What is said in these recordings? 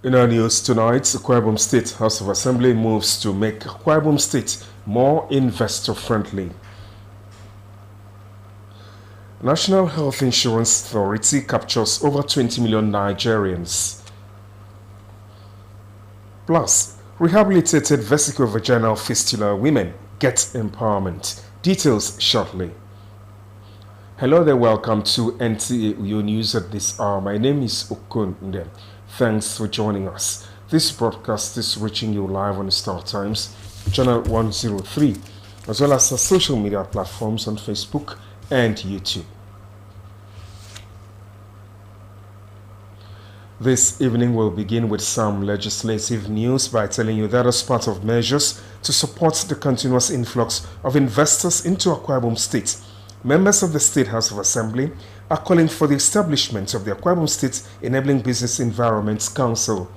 In our news tonight, Akwa Ibom State House of Assembly moves to make Akwa Ibom State more investor-friendly. National Health Insurance Authority captures over 20 million Nigerians. Plus, rehabilitated vesicovaginal fistula women get empowerment. Details shortly. Hello there, welcome to NTA Uyo News at this hour. My name is Okun Ndem. Thanks for joining us. This broadcast is reaching you live on Star Times, Channel 103, as well as our social media platforms on Facebook and YouTube. This evening we'll begin with some legislative news by telling you that as part of measures to support the continuous influx of investors into Akwa Ibom State, members of the State House of Assembly are calling for the establishment of the Akwa Ibom State Enabling Business Environments Council.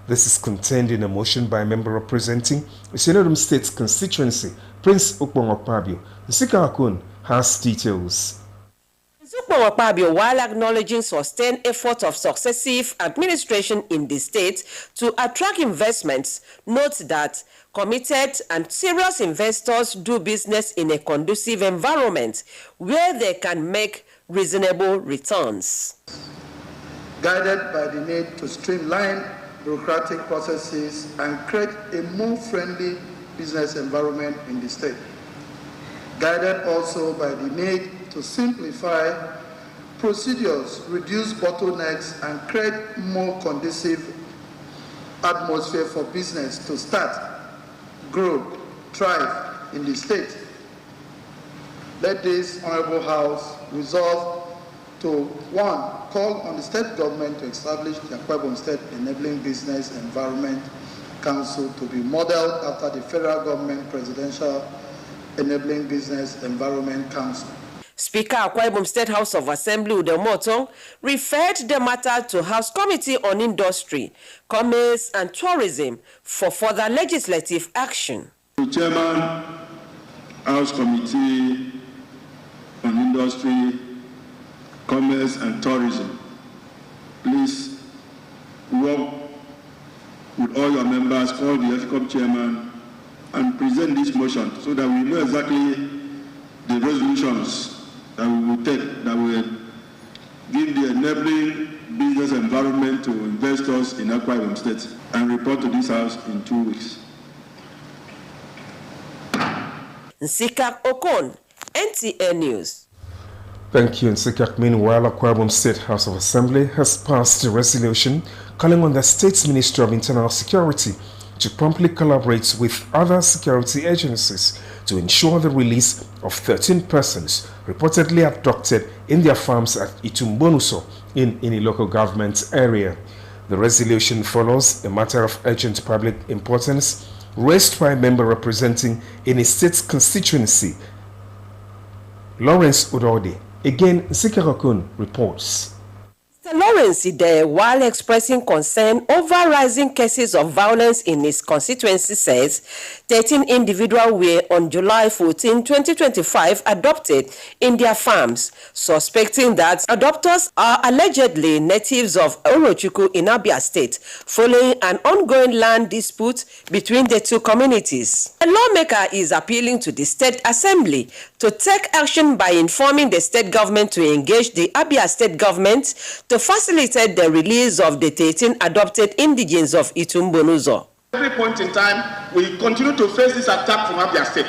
This is contained in a motion by a member representing the Senedum State constituency, Prince Ukpong Okpabio. Nsika Akun has details. Ukpong Okpabio, while acknowledging sustained effort of successive administration in the state to attract investments, notes that committed and serious investors do business in a conducive environment where they can make reasonable returns. Guided by the need to streamline bureaucratic processes and create a more friendly business environment in the state. Guided also by the need to simplify procedures, reduce bottlenecks, and create more conducive atmosphere for business to start, grow, thrive in the state. Let this Honorable House resolve to, 1, call on the state government to establish the Akwa Ibom State Enabling Business Environment Council to be modeled after the federal government Presidential Enabling Business Environment Council. Speaker Akwa Ibom State House of Assembly Udemoto referred the matter to House Committee on Industry, Commerce and Tourism for further legislative action. Chairman, House Committee on Industry, Commerce and Tourism, please work with all your members, call the FCOM chairman, and present this motion so that we know exactly the resolutions that we will take, that will give the enabling business environment to investors in Akwa Ibom State, and report to this House in 2 weeks. Nsikak Okon, NTA News. Thank you, Nsikak. Meanwhile, Akwa Ibom State House of Assembly has passed a resolution calling on the State's Ministry of Internal Security to promptly collaborate with other security agencies to ensure the release of 13 persons reportedly abducted in their farms at Itumbonuso in a local government area. The resolution follows a matter of urgent public importance raised by a member representing in a state's constituency, Lawrence Udode. Again, Sikarakun reports. Mr. Lawrence Ide, while expressing concern over rising cases of violence in his constituency, says 13 individuals were on July 14, 2025 adopted in their farms, suspecting that adopters are allegedly natives of Orochukwu in Abia State, following an ongoing land dispute between the two communities. The lawmaker is appealing to the State Assembly to take action by informing the state government to engage the Abia State government to facilitate the release of the 13 adopted indigents of Itumbonuzo. Every point in time, we continue to face this attack from Abia State,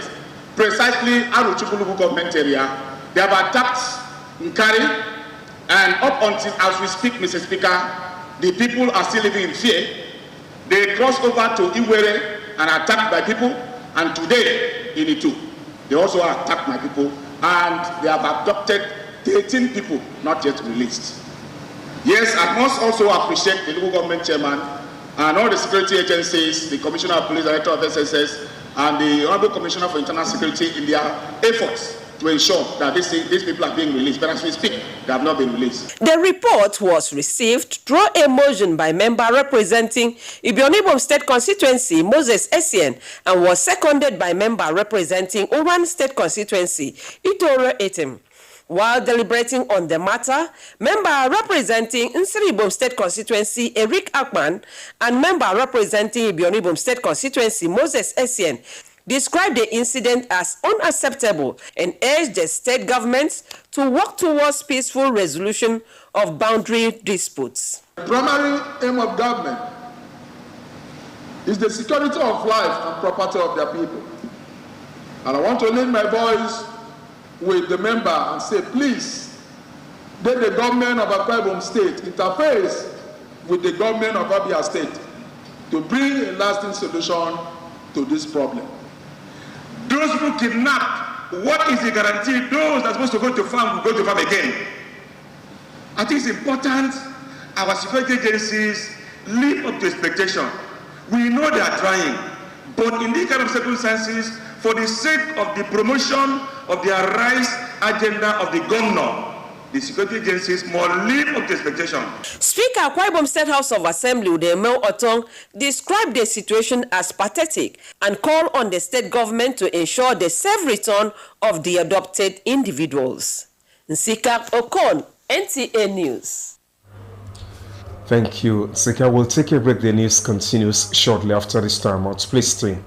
precisely Arochukwu government area. They have attacked Nkari, and up until as we speak, Mr. Speaker, the people are still living in fear. They crossed over to Iwere and attacked by people, and today in Itu, they also attacked my people, and they have abducted 13 people not yet released. Yes, I must also appreciate the local government chairman and all the security agencies, the Commissioner of Police, Director of SSS, and the Honorable Commissioner for Internal Security in their efforts to ensure that these people are being released. But as we speak, they have not been released. The report was received through a motion by member representing Ibom Ibom State Constituency, Moses Essien, and was seconded by member representing Oran State Constituency, Itoro Etim. While deliberating on the matter, member representing Nsiribom State Constituency Eric Akman and member representing Ibionibom State Constituency Moses Essien described the incident as unacceptable and urged the state government to work towards peaceful resolution of boundary disputes. The primary aim of government is the security of life and property of their people. And I want to link my voice with the member and say, please, let the government of Akwa Ibom State interface with the government of Abia State to bring a lasting solution to this problem. Those who kidnap, what is the guarantee? Those that are supposed to go to farm will go to farm again. I think it's important our security agencies live up to expectation. We know they are trying, but in these kind of circumstances, for the sake of the promotion of the rights agenda of the governor, the security agencies must live up to expectation. Speaker Akwa Ibom State House of Assembly Udemel Otong described the situation as pathetic and called on the state government to ensure the safe return of the adopted individuals. Nsika Okon, NTA News. Thank you, Nsika. We'll take a break. The news continues shortly after this time out. Please stay.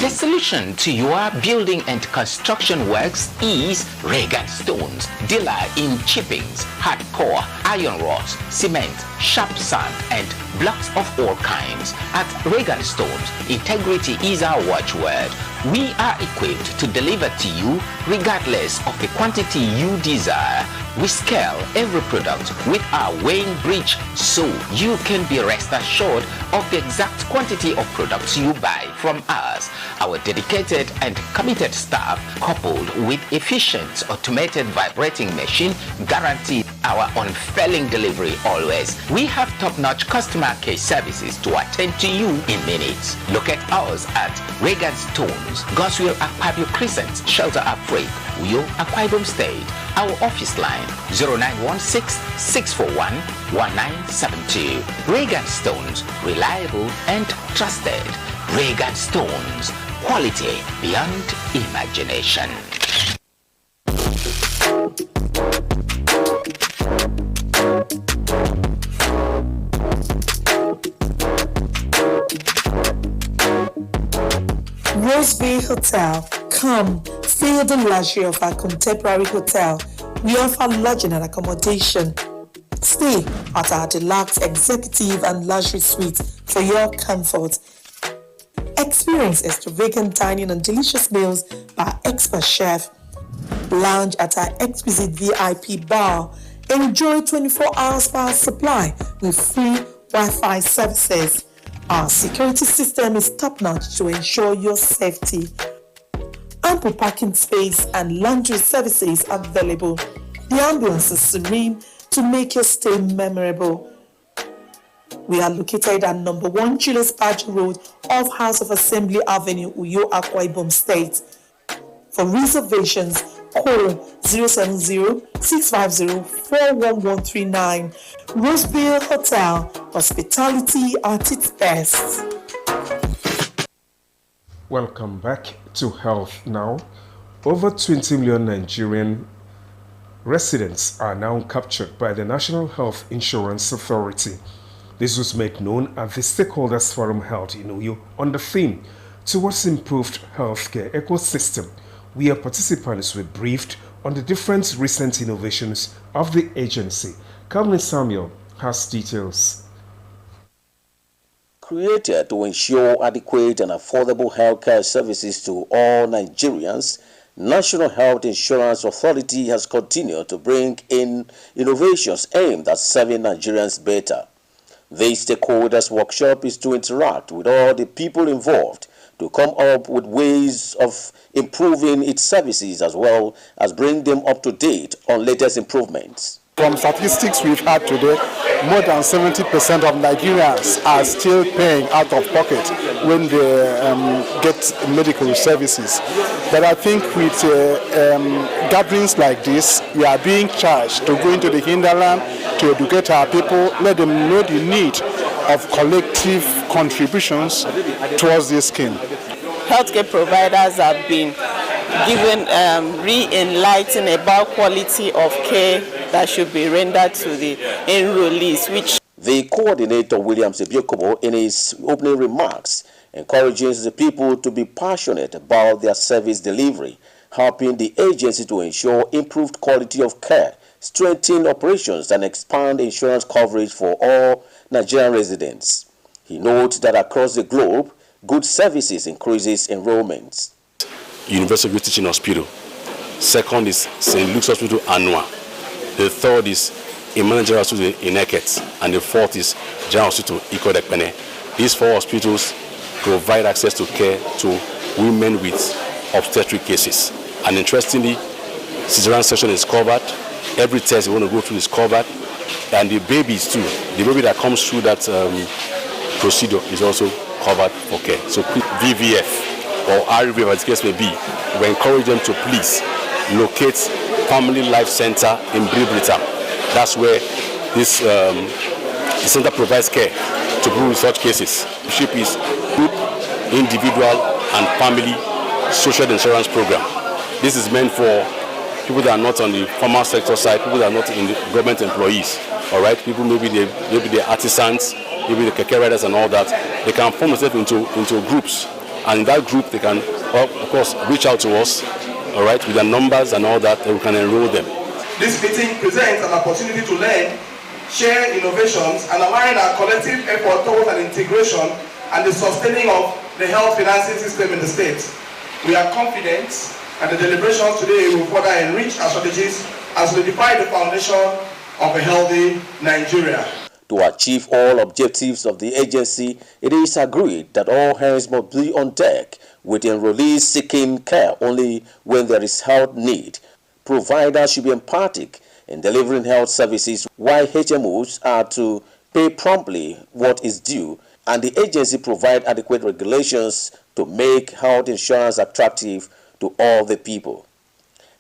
The solution to your building and construction works is Regan Stones, dealer in chippings, hardcore, iron rods, cement, sharp sand, and blocks of all kinds. At Regan Stones, integrity is our watchword. We are equipped to deliver to you regardless of the quantity you desire. We scale every product with our weighing bridge so you can be rest assured of the exact quantity of products you buy from us. Our dedicated and committed staff, coupled with efficient automated vibrating machine, guarantee our unfailing delivery always. We have top-notch customer care services to attend to you in minutes. Locate us at Regan Stones, Goswell Akpabio Crescent, Shelter Afraid, Uyo, Akwa Ibom State. Our office line 0916-641-1972. Regan Stones, reliable and trusted. Regan Stones, quality beyond imagination. Roseville Hotel. Come, feel the luxury of our contemporary hotel. We offer lodging and accommodation. Stay at our deluxe executive and luxury suite for your comfort. Experience extravagant dining and delicious meals by expert chef. Lounge at our exquisite VIP bar. Enjoy 24 hours power supply with free Wi-Fi services. Our security system is top-notch to ensure your safety. Ample parking space and laundry services available. The ambience is serene to make your stay memorable. We are located at number 1 Julius Badger Road off House of Assembly Avenue, Uyo, Akwa Ibom State. For reservations, call 070-650-41139. Roseville Hotel, hospitality at its best. Welcome back to Health Now. Over 20 million Nigerian residents are now captured by the National Health Insurance Authority. This was made known at the Stakeholders Forum held in Uyo on the theme Towards Improved Healthcare Ecosystem, where participants were briefed on the different recent innovations of the agency. Calvin Samuel has details. Created to ensure adequate and affordable healthcare services to all Nigerians, National Health Insurance Authority has continued to bring in innovations aimed at serving Nigerians better. This stakeholders workshop is to interact with all the people involved to come up with ways of improving its services as well as bring them up to date on latest improvements. From statistics we've had today, more than 70% of Nigerians are still paying out of pocket when they get medical services. But I think with gatherings like this, we are being charged to go into the hinterland to educate our people, let them know the need of collective contributions towards this scheme. Healthcare providers have been given re-enlighten about quality of care that should be rendered to the enrollees, which the coordinator, Williams Ebiokobo, in his opening remarks, encourages the people to be passionate about their service delivery, helping the agency to ensure improved quality of care, strengthen operations, and expand insurance coverage for all Nigerian residents. He notes that across the globe, good services increases enrollments. University of Teaching Hospital. Second is St. Luke's Hospital, Anua. The third is Emmanuel General Hospital in Eket. And the fourth is General Hospital, Ikodekpene. These 4 hospitals provide access to care to women with obstetric cases. And interestingly, cesarean section is covered. Every test you want to go through is covered. And the babies too. The baby that comes through that procedure is also covered for care. So VVF or RVF, as the case may be, we encourage them to please locate Family Life Center in Bribritam. That's where this the center provides care to people with such cases. The ship is group, individual, and family social insurance program. This is meant for people that are not on the formal sector side, people that are not in the government employees. All right, people maybe they're artisans, maybe the keke riders and all that. They can form themselves into groups, and in that group they can, of course, reach out to us. All right, with the numbers and all that, and we can enroll them. This meeting presents an opportunity to learn, share innovations, and align our collective effort towards an integration and the sustaining of the health financing system in the state. We are confident that the deliberations today will further enrich our strategies and solidify the foundation of a healthy Nigeria. To achieve all objectives of the agency, it is agreed that all hands must be on deck, with enrollees seeking care only when there is health need. Providers should be emphatic in delivering health services, while HMOs are to pay promptly what is due, and the agency provide adequate regulations to make health insurance attractive to all the people.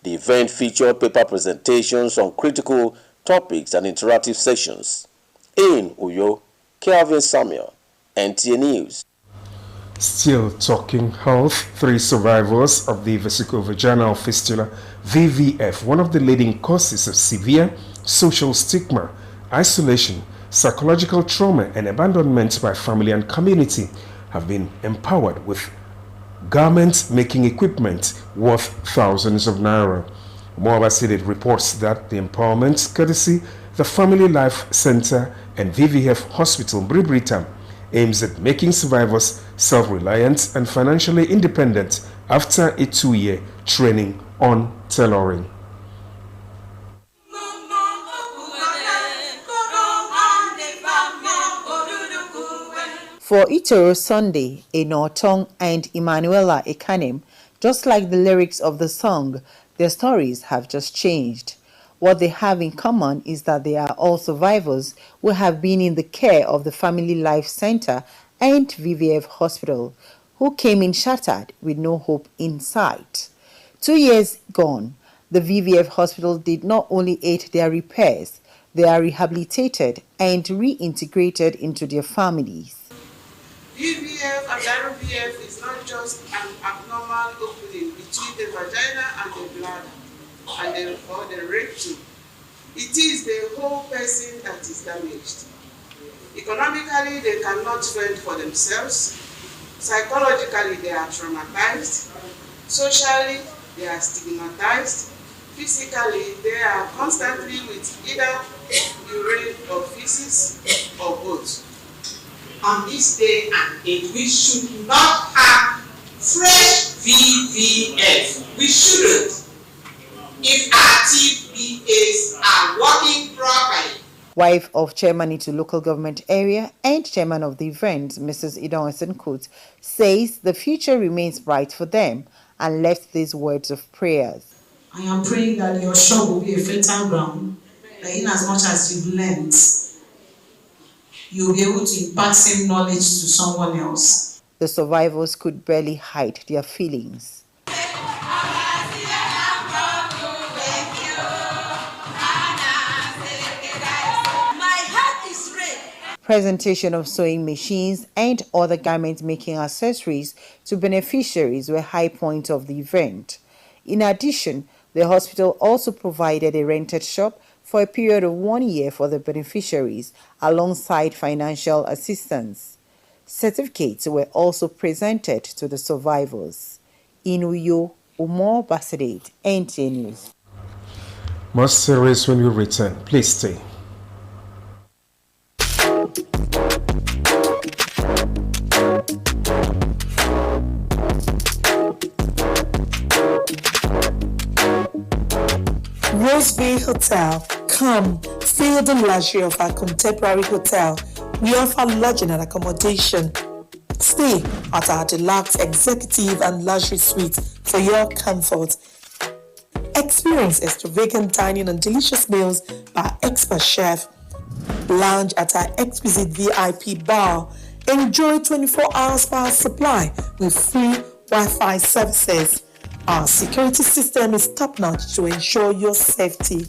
The event featured paper presentations on critical topics and interactive sessions. In Uyo, Kelvin Samuel, NTA News. Still talking health, 3 survivors of the vesicovaginal fistula, VVF, one of the leading causes of severe social stigma, isolation, psychological trauma, and abandonment by family and community, have been empowered with garment-making equipment worth thousands of naira. Moreover, it reports that the empowerment, courtesy the Family Life Center and VVF Hospital, Bribritam, aims at making survivors self-reliant and financially independent after a 2-year training on tailoring. For Itoro Sunday, Enotong and Emanuela Ekanem, just like the lyrics of the song, their stories have just changed. What they have in common is that they are all survivors who have been in the care of the Family Life Center and VVF Hospital, who came in shattered with no hope in sight. 2 years gone, the VVF Hospital did not only aid their repairs, they are rehabilitated and reintegrated into their families. VVF and RVF is not just an abnormal opening between the vagina and the bladder or the rectum. It is the whole person that is damaged. Economically, they cannot fend for themselves. Psychologically, they are traumatized. Socially, they are stigmatized. Physically, they are constantly with either urine or feces or both. On this day and age, we should not have fresh VVF. We shouldn't. If our TPAs are working properly. Wife of Chairman into Local Government Area and Chairman of the event, Mrs. Idon Esenkut, says the future remains bright for them and left these words of prayers. I am praying that your shop will be a fertile ground, that in as much as you've learned, you'll be able to impart same knowledge to someone else. The survivors could barely hide their feelings. Presentation of sewing machines and other garment making accessories to beneficiaries were high points of the event. In addition, the hospital also provided a rented shop for a period of 1 year for the beneficiaries, alongside financial assistance. Certificates were also presented to the survivors. In Uyo, Umar Basadate, NTA News. More series when we return. Please stay. Roseville Hotel. Come, feel the luxury of our contemporary hotel. We offer lodging and accommodation. Stay at our deluxe executive and luxury suites for your comfort. Experience extravagant dining and delicious meals by expert chef. Lounge at our exquisite VIP bar. Enjoy 24 hours power supply with free Wi-Fi services. Our security system is top-notch to ensure your safety.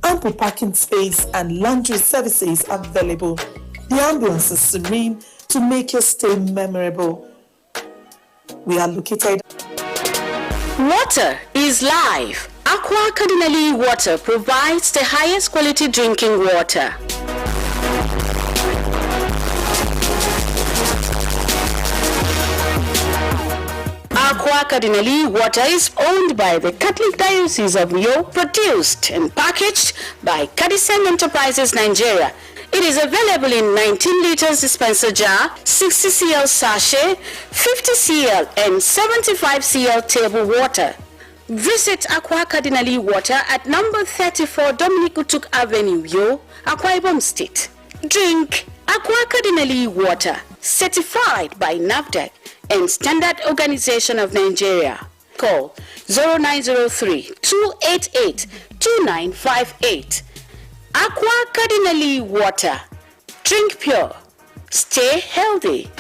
Ample parking space and laundry services available. The ambience is serene to make your stay memorable. We are located. Water is life. Aqua Cardinale Water provides the highest quality drinking water. Aqua Cardinale Water is owned by the Catholic Diocese of Uyo, produced and packaged by Cadison Enterprises Nigeria. It is available in 19 liters dispenser jar, 60 cl sachet, 50 cl and 75 cl table water. Visit Aqua Cardinale Water at number 34 Dominic Utuk Avenue, Uyo, Akwa Ibom State. Drink Aqua Cardinale Water, certified by NAFDAC and Standard Organization of Nigeria. Call 0903-288-2958. Aqua Cardinale Water. Drink pure. Stay healthy.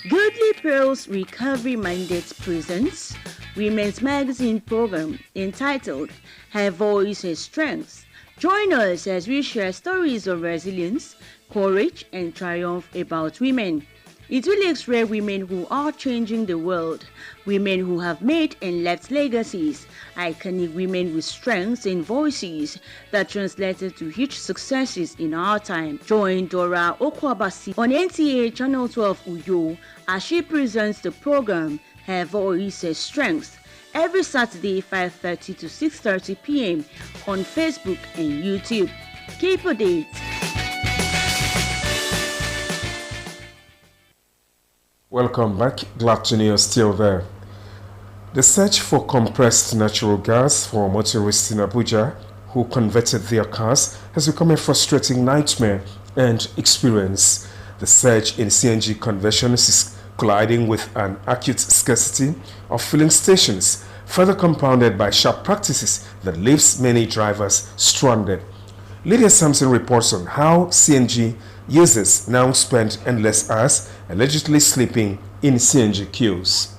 Goodly Pearls Recovery Mandate presents Women's Magazine program entitled Her Voice, Her Strengths. Join us as we share stories of resilience, courage, and triumph about women. It will explore women who are changing the world, women who have made and left legacies, iconic women with strengths and voices that translated to huge successes in our time. Join Dora Okwabasi on NTA Channel 12 Uyo as she presents the program Her Voice, Her Strengths every Saturday 5:30 to 6:30 p.m. on Facebook and YouTube. Keep a date. Welcome back. Glad to know you're still there. The search for compressed natural gas for motorists in Abuja who converted their cars has become a frustrating nightmare and experience. The surge in CNG conversions is colliding with an acute scarcity of filling stations, further compounded by sharp practices that leaves many drivers stranded. Lydia Sampson reports on how CNG users now spend endless hours allegedly sleeping in CNG queues.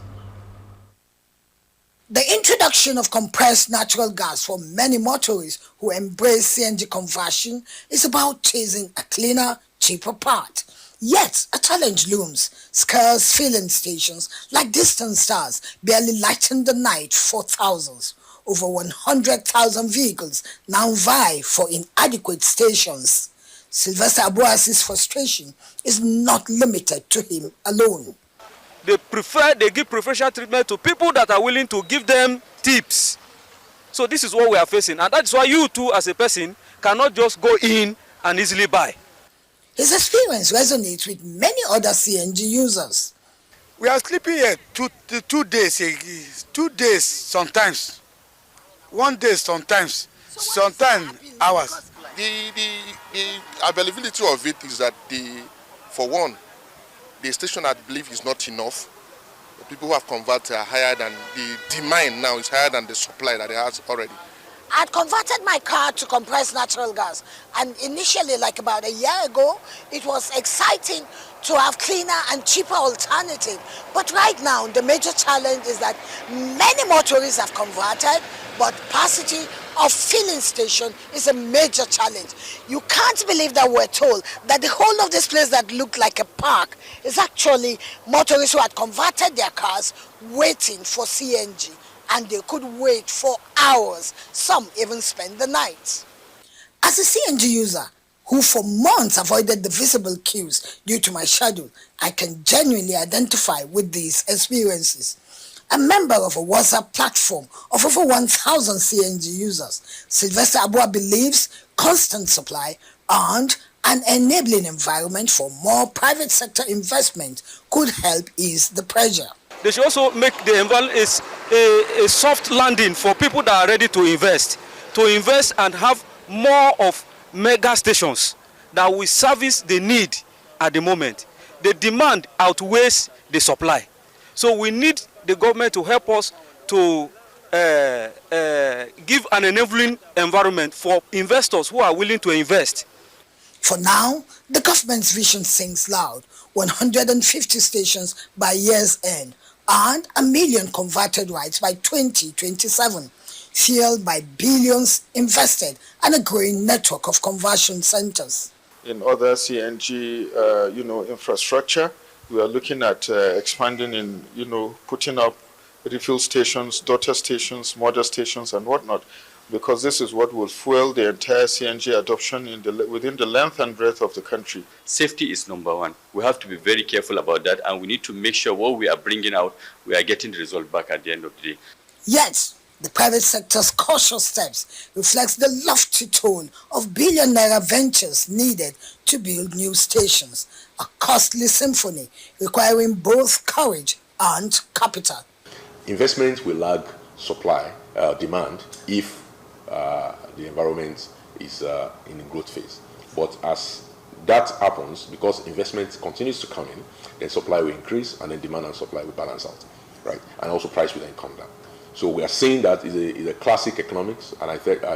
The introduction of compressed natural gas for many motorists who embrace CNG conversion is about chasing a cleaner, cheaper path. Yet, a challenge looms. Scarce filling stations like distant stars barely lighten the night for thousands. Over 100,000 vehicles now vie for inadequate stations. Sylvester Abuasi's frustration is not limited to him alone. They give preferential treatment to people that are willing to give them tips. So this is what we are facing, and that's why you too as a person cannot just go in and easily buy. His experience resonates with many other CNG users. We are sleeping here 2 days, 2 days sometimes, 1 day sometimes hours. The availability of it is that for one, the station I believe is not enough. The people who have converted are higher than the demand now is higher than the supply that it has already. I converted my car to compressed natural gas, and initially, like about a year ago, it was exciting to have cleaner and cheaper alternative. But right now, the major challenge is that many motorists have converted, but capacity of filling station is a major challenge. You can't believe that we're told that the whole of this place that looked like a park is actually motorists who had converted their cars waiting for CNG. And they could wait for hours. Some even spend the night. As a CNG user who for months avoided the visible queues due to my schedule, I can genuinely identify with these experiences. A member of a WhatsApp platform of over 1,000 CNG users, Sylvester Abua believes constant supply and an enabling environment for more private sector investment could help ease the pressure. They should also make the environment a soft landing for people that are ready to invest and have more of mega stations that will service the need at the moment. The demand outweighs the supply. So we need the government to help us to give an enabling environment for investors who are willing to invest. For now, the government's vision sings loud: 150 stations by year's end, and 1 million converted rides by 2027, fueled by billions invested and a growing network of conversion centers. In other CNG, infrastructure, we are looking at expanding in, putting up refuel stations, daughter stations, mother stations, and whatnot, because this is what will fuel the entire CNG adoption within the length and breadth of the country. Safety is number one. We have to be very careful about that, and we need to make sure what we are bringing out, we are getting the result back at the end of the day. Yet, the private sector's cautious steps reflects the lofty tone of billion-naira ventures needed to build new stations, a costly symphony requiring both courage and capital. Investment will lag demand if the environment is in a growth phase. But as that happens, because investment continues to come in, then supply will increase, and then demand and supply will balance out, right? And also price will then come down. So we are seeing that is a classic economics, and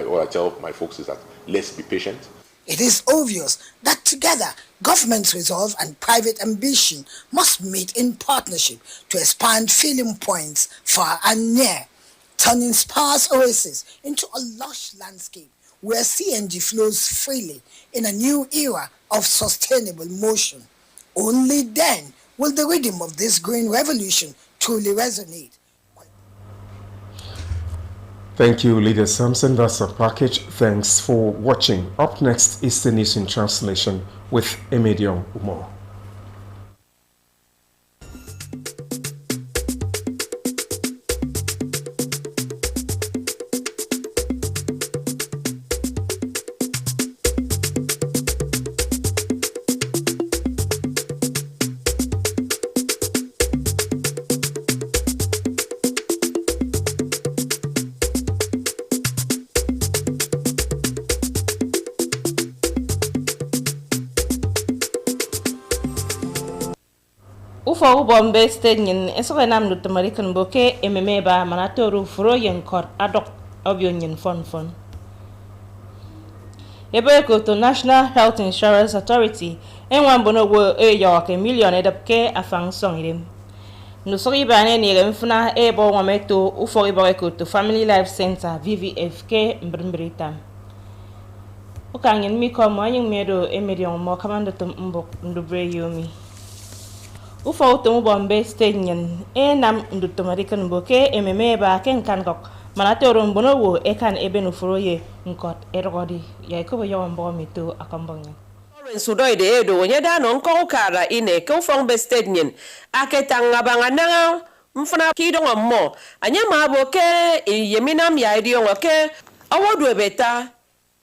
what I tell my folks is that let's be patient. It is obvious that together, government's resolve and private ambition must meet in partnership to expand filling points far and near, turning sparse oases into a lush landscape where CNG flows freely in a new era of sustainable motion. Only then will the rhythm of this green revolution truly resonate. Thank you, Lydia Sampson. That's a package. Thanks for watching. Up next is the news in translation with Emedion Umo. Ufo Bombe State nyin esoke nam lut American boke ememe ba manatoru furo yen kor adok obyon yen fon. Ebe ko to National Health Insurance Authority enwan bono wo yoke million edapke afang song idem. Nusori bane ni remfuna ebo wameto ufo ibo ko to Family Life Center VVFK mbrimbrita. Ukangen mi ko mo yin medo Emedion mo kamando tum mbok ndubre yomi. Ufo utumu Bombe State nyen nam nduto American boke ememe ba ken kankok manatoro mbono wo ekan ebe no foroye nkot ergodi ya ikobo yawan bo mito akambongen Sudoi de edo nyeda no nko kara ine ke ufo Bombe State nyen aketanga bangana mfuna kidongo mo anyama boke yeminam ya idio ngoke awodu ebeta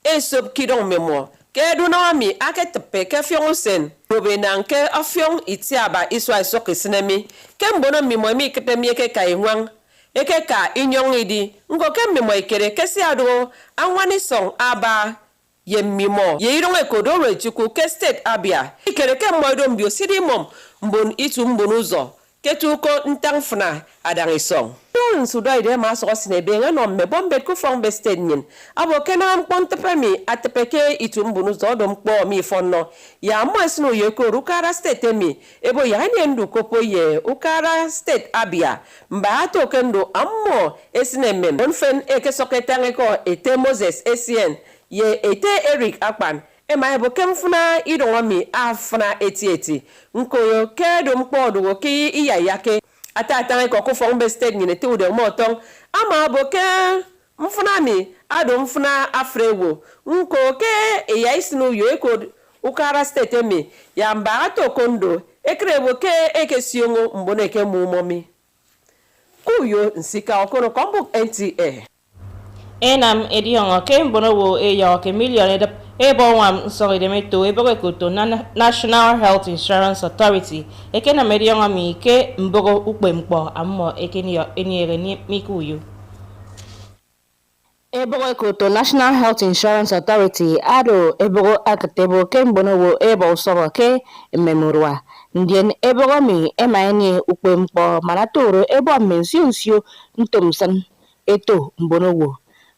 esop kidong memo ke dunami aketepe ke fionsen robenanke afion itiaba iswa isoke sinemi ke mbono mimo mi ketemi ke kainwang eke ka inyong idi ngo ke mimo ikere kesi ado anwani song aba ye mimo ye ironge kodoro chuku ke state abia ikere ke moido mbio sidi mom mbon itu mbonuzo ketuko ntangfuna adangisong ton sudai de ma so sine be no me bombe ku fon be stenyin abo kenam pontepemi atepeke itumbunu zodom kpo mi fonno ya masno ye ko rukara state mi ebo ya ni ndu kopo ye ukara state abia mba ato kendo ammo esine mem onfen eke soketane ko ete Moses Essien ye ete Eric Akpan ema ebo kemfuna idonwami afuna etieti nkoyo kedo mkpodo ki iya yake atata ko fon be state ni te ude motong ama aboke mfunami ado mfuna afrewo nko ke iya isinu yo eko ukara state mi ya mba ato kondo ekrebo ke ekesiongo mbone ke mumomi kuyo nsika okono kombo NTA enam ediongo ke mbono wo eyo ke million ebo wam sorry de meto ebo ko to National Health Insurance Authority ekena mediongo mi ke mbogo ukpempo ammo ekeni eniere ni mikuyu ebo ko to National Health Insurance Authority ado ebo akatebo ke mbono wo ebo soro ke memorwa ndien ebo mi emanye ukpempo maratoro ebo mensionsio ntomsan eto mbono wo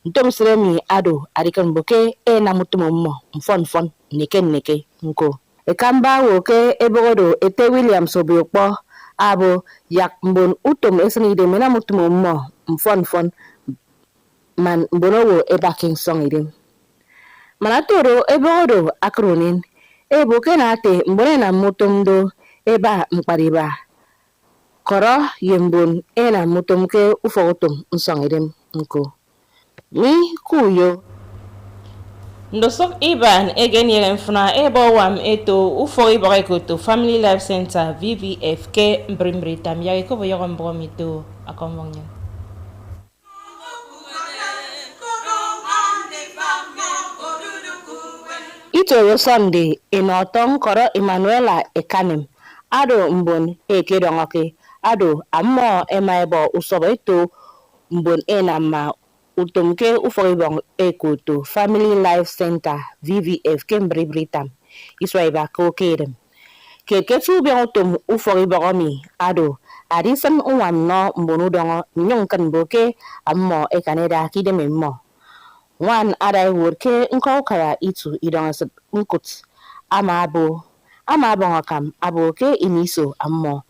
ntom sremi ado arikan boke na mutumo mfon neke nko ekamba wo ke ebogodo ete Williams obiokpo abo yak mbon utom esni de mena mutumo mfon man mbono wo ebaking song idem manatoro ebogodo akronin eboke na ate mbone na mutomdo eba mkpariba koro yembon na mutomke ufogotom nsong idem nko mi kuyo ndosok iban egeniere mfuna ebo wam eto ufo ibare koto Family Life Center VVF ke mbrimri tamya ko boyo mbomito akomonye itoro Sunday inoton koro Emmanuela Ekanem ado mbon ekedongoke ado ammo emaebo usobeto mbon enama utomke uforibong ekoto Family Life Center VVF Kembri Britam iswaiba ko kedem keketu bi utom uforibong mi ado adisan unwam no mbonu dongo nyonkan boke ammo e Canada kidem mo wan adai worke nko kara itu idong nkut ama ngakam aboke iniso ammo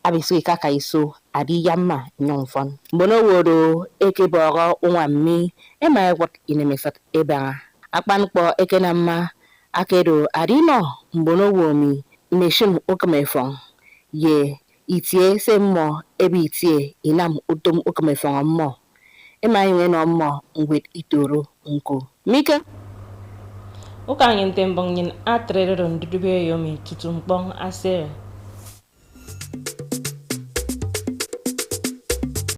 abisu kaka iso adi yamma nyonfon mbono wodo eke boro unwammi ema wat inemefat eba akpan kpo eke namma akedo adino mbono womi nation okamefon ye itie semmo ebi itie inam utom okamefon ammo ema yenge no mo ngwet itoro nko mika ukangin tembong nyin atrere ron dudube yomi tutumpong asere